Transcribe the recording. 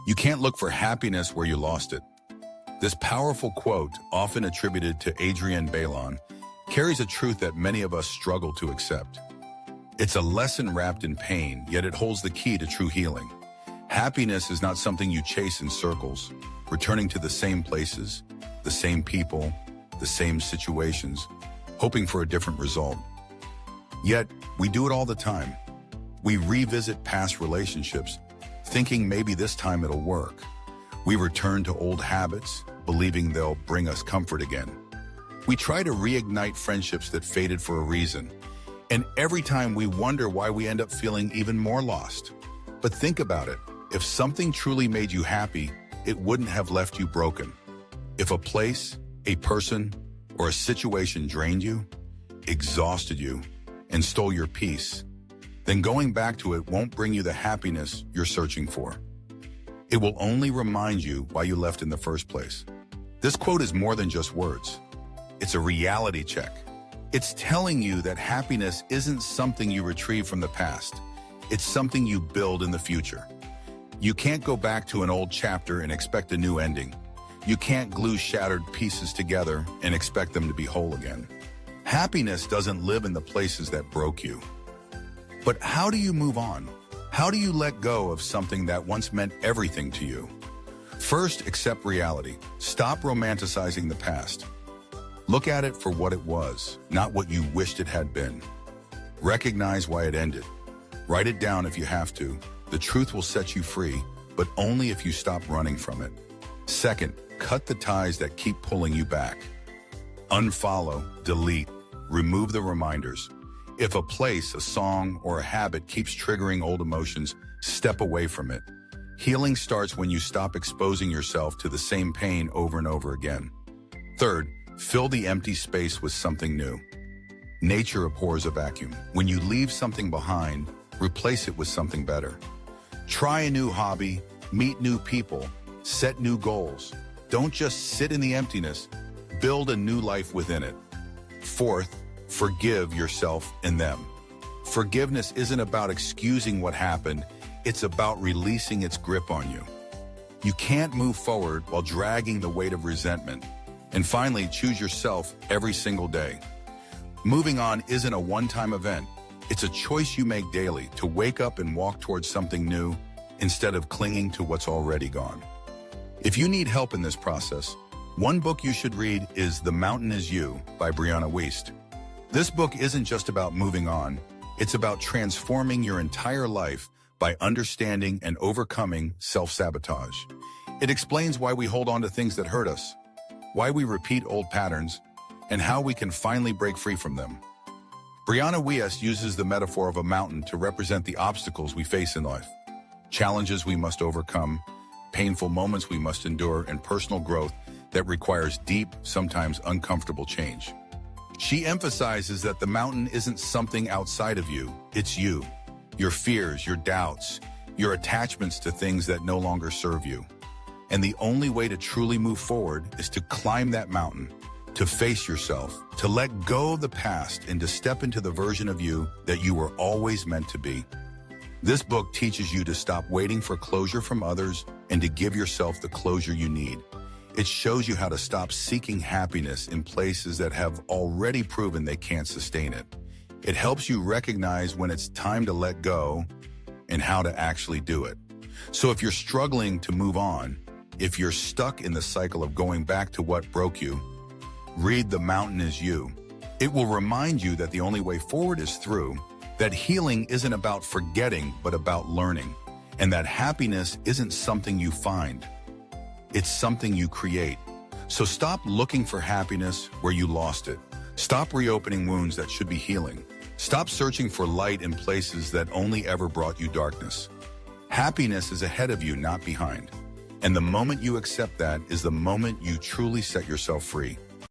You can't look for happiness where you lost it. This powerful quote, often attributed to Adrienne Bailon, carries a truth that many of us struggle to accept. It's a lesson wrapped in pain, yet it holds the key to true healing. Happiness is not something you chase in circles, returning to the same places, the same people, the same situations, hoping for a different result. Yet, we do it all the time. We revisit past relationships, thinking maybe this time it'll work. We return to old habits, believing they'll bring us comfort again. We try to reignite friendships that faded for a reason, and every time we wonder why we end up feeling even more lost. But think about it. If something truly made you happy, it wouldn't have left you broken. If a place, a person, or a situation drained you, exhausted you, and stole your peace, then going back to it won't bring you the happiness you're searching for. It will only remind you why you left in the first place. This quote is more than just words. It's a reality check. It's telling you that happiness isn't something you retrieve from the past. It's something you build in the future. You can't go back to an old chapter and expect a new ending. You can't glue shattered pieces together and expect them to be whole again. Happiness doesn't live in the places that broke you. But how do you move on? How do you let go of something that once meant everything to you? First, accept reality. Stop romanticizing the past. Look at it for what it was, not what you wished it had been. Recognize why it ended. Write it down if you have to. The truth will set you free, but only if you stop running from it. Second, cut the ties that keep pulling you back. Unfollow, delete, remove the reminders. If a place, a song, or a habit keeps triggering old emotions, step away from it. Healing starts when you stop exposing yourself to the same pain over and over again. Third, fill the empty space with something new. Nature abhors a vacuum. When you leave something behind, replace it with something better. Try a new hobby, meet new people, set new goals. Don't just sit in the emptiness, build a new life within it. Fourth, forgive yourself and them. Forgiveness isn't about excusing what happened, it's about releasing its grip on you. You can't move forward while dragging the weight of resentment. And finally, choose yourself every single day. Moving on isn't a one-time event. It's a choice you make daily to wake up and walk towards something new instead of clinging to what's already gone. If you need help in this process, one book you should read is The Mountain Is You by Brianna Wiest. This book isn't just about moving on, it's about transforming your entire life by understanding and overcoming self-sabotage. It explains why we hold on to things that hurt us, why we repeat old patterns, and how we can finally break free from them. Brianna Wiest uses the metaphor of a mountain to represent the obstacles we face in life, challenges we must overcome, painful moments we must endure, and personal growth that requires deep, sometimes uncomfortable change. She emphasizes that the mountain isn't something outside of you, it's you. Your fears, your doubts, your attachments to things that no longer serve you. And the only way to truly move forward is to climb that mountain, to face yourself, to let go of the past, and to step into the version of you that you were always meant to be. This book teaches you to stop waiting for closure from others and to give yourself the closure you need. It shows you how to stop seeking happiness in places that have already proven they can't sustain it. It helps you recognize when it's time to let go and how to actually do it. So if you're struggling to move on, if you're stuck in the cycle of going back to what broke you, read The Mountain Is You. It will remind you that the only way forward is through, that healing isn't about forgetting but about learning, and that happiness isn't something you find. It's something you create. So stop looking for happiness where you lost it. Stop reopening wounds that should be healing. Stop searching for light in places that only ever brought you darkness. Happiness is ahead of you, not behind. And the moment you accept that is the moment you truly set yourself free.